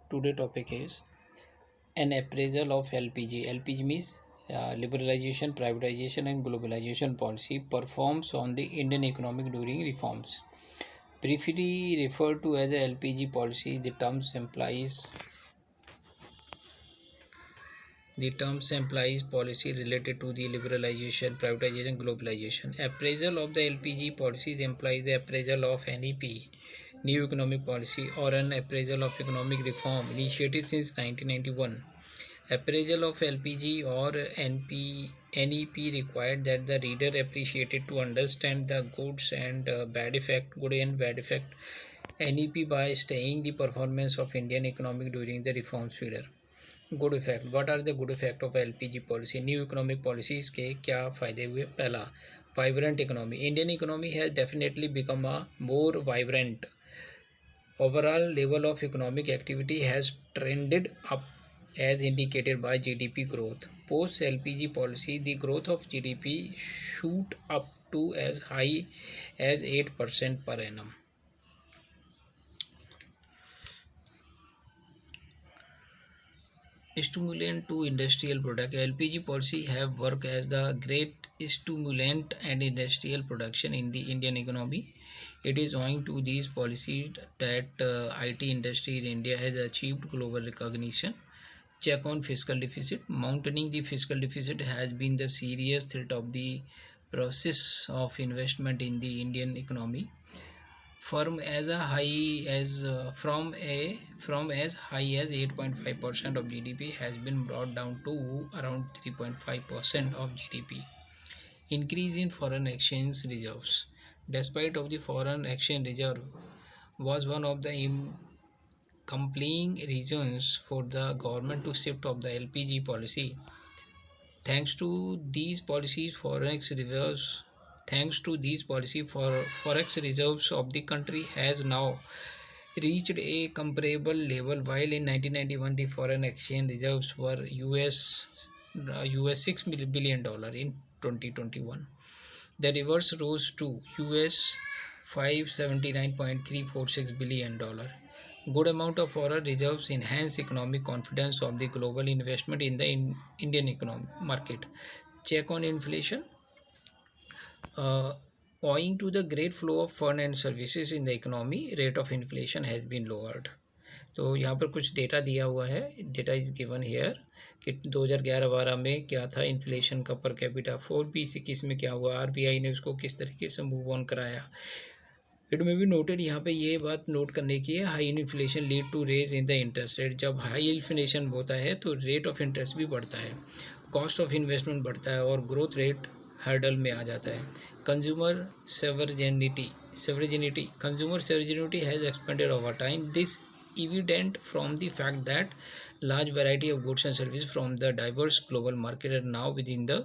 Today topic is an appraisal of LPG. LPG means liberalization, privatization, and globalization policy performs on the Indian economic during reforms. Briefly referred to as a LPG policy, the terms implies policy related to the liberalization, privatization, globalization. Appraisal of the LPG policy implies the appraisal of NEP, new economic policy, or an appraisal of economic reform initiated since 1991. Appraisal of LPG or NEP required that the reader appreciated to understand the good and bad effect NEP by studying the performance of Indian economic during the reforms period. Good effect what are the good effect of LPG policy new economic policies के क्या फ़ायदे हुए पहला vibrant economy Indian economy has definitely become a more vibrant overall level of economic activity has trended up as indicated by GDP growth. Post LPG policy, the growth of GDP shoot up to as high as 8% per annum. Stimulant to industrial product. LPG policy have worked as the great stimulant and industrial production in the Indian economy. It is owing to these policies that IT industry in India has achieved global recognition. Check on fiscal deficit. Maintaining the fiscal deficit has been the serious threat of the process of investment in the Indian economy firm as a high as from as high as 8.5% of GDP has been brought down to around 3.5% of GDP. Increase in foreign exchange reserves. Despite of the foreign exchange reserve was one of the compelling reasons for the government to shift of the LPG policy. Thanks to these policies, for forex reserves of the country has now reached a comparable level. While in 1991 the foreign exchange reserves were US $6 billion in 2021, the reverse rose to US $579.346 billion. Good amount of foreign reserves enhance economic confidence of the global investment in the Indian economic market. Check on inflation. Uh, Owing to the great flow of fund and services in the economy, rate of inflation has been lowered. तो यहाँ पर कुछ data दिया हुआ है. Data is given here कि 2011-12 में क्या था इन्फ्लेशन का पर कैपिटा. 4 2021 में क्या हुआ, आरबीआई ने उसको किस तरीके से मूव ऑन कराया. इट में भी नोटेड, यहाँ पे ये बात नोट करने की है, high inflation lead to raise in the interest rate. जब हाई इन्फ्लेशन होता है तो रेट ऑफ इंटरेस्ट भी बढ़ता है, कॉस्ट ऑफ इन्वेस्टमेंट बढ़ता है और ग्रोथ रेट हर्डल में आ जाता है. Consumer sovereignty consumer sovereignty has expanded over time. This evident from the fact that large variety of goods and services from the diverse global market are now within the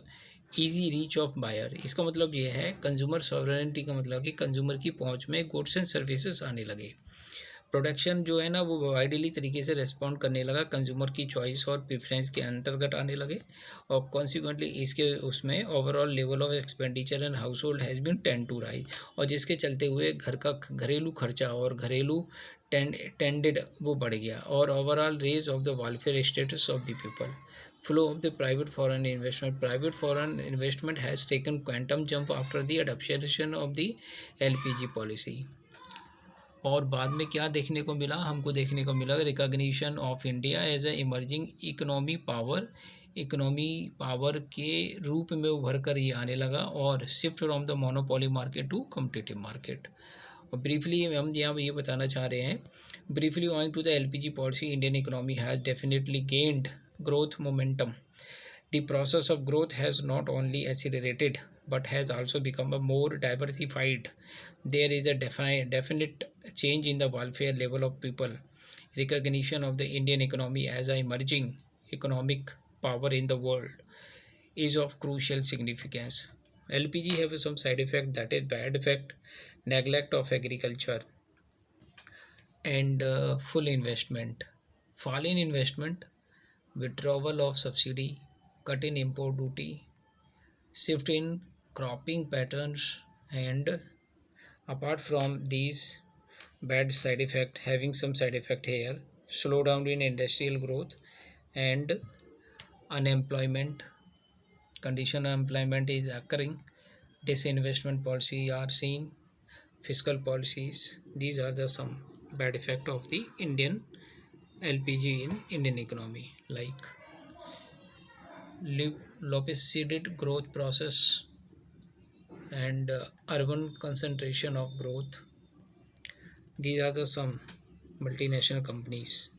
easy reach of buyer. इसका मतलब ये है consumer sovereignty का मतलब कि consumer की पहुंच में गुड्स एंड सर्विसेज आने लगे. प्रोडक्शन जो है ना वो वाइडली तरीके से रेस्पॉन्ड करने लगा, कंज्यूमर की चॉइस और प्रेफरेंस के अंतर्गत आने लगे और कॉन्सिक्वेंटली इसके उसमें overall level of expenditure and household has been tend to rise. और जिसके चलते हुए घर का घरेलू खर्चा और घरेलू टेंडेड वो बढ़ गया और overall raise of the welfare status of the people. Flow of the private foreign investment. Private foreign investment has taken quantum jump after the adoption of the LPG policy. और बाद में क्या देखने को मिला, हमको देखने को मिला recognition of India as a emerging economy power के रूप में उभर कर ये आने लगा और shift from the monopoly market to competitive market. और ब्रीफली हम यहाँ ये बताना चाह रहे हैं, briefly owing to the LPG policy Indian economy has definitely gained growth momentum. The process of growth has not only accelerated but has also become a more diversified. There is a definite change in the welfare level of people. Recognition of the Indian economy as an emerging economic power in the world is of crucial significance. LPG have some side effect, that is bad effect, neglect of agriculture and full investment, fall in investment, withdrawal of subsidy, cut in import duty, shift in cropping patterns, and apart from these bad side effect, having some side effect here, slowdown in industrial growth, and unemployment. Conditional employment is occurring. Disinvestment policy are seen. Fiscal policies. These are the some bad effect of the Indian LPG in Indian economy, like lopsided growth process and urban concentration of growth. These are the some multinational companies.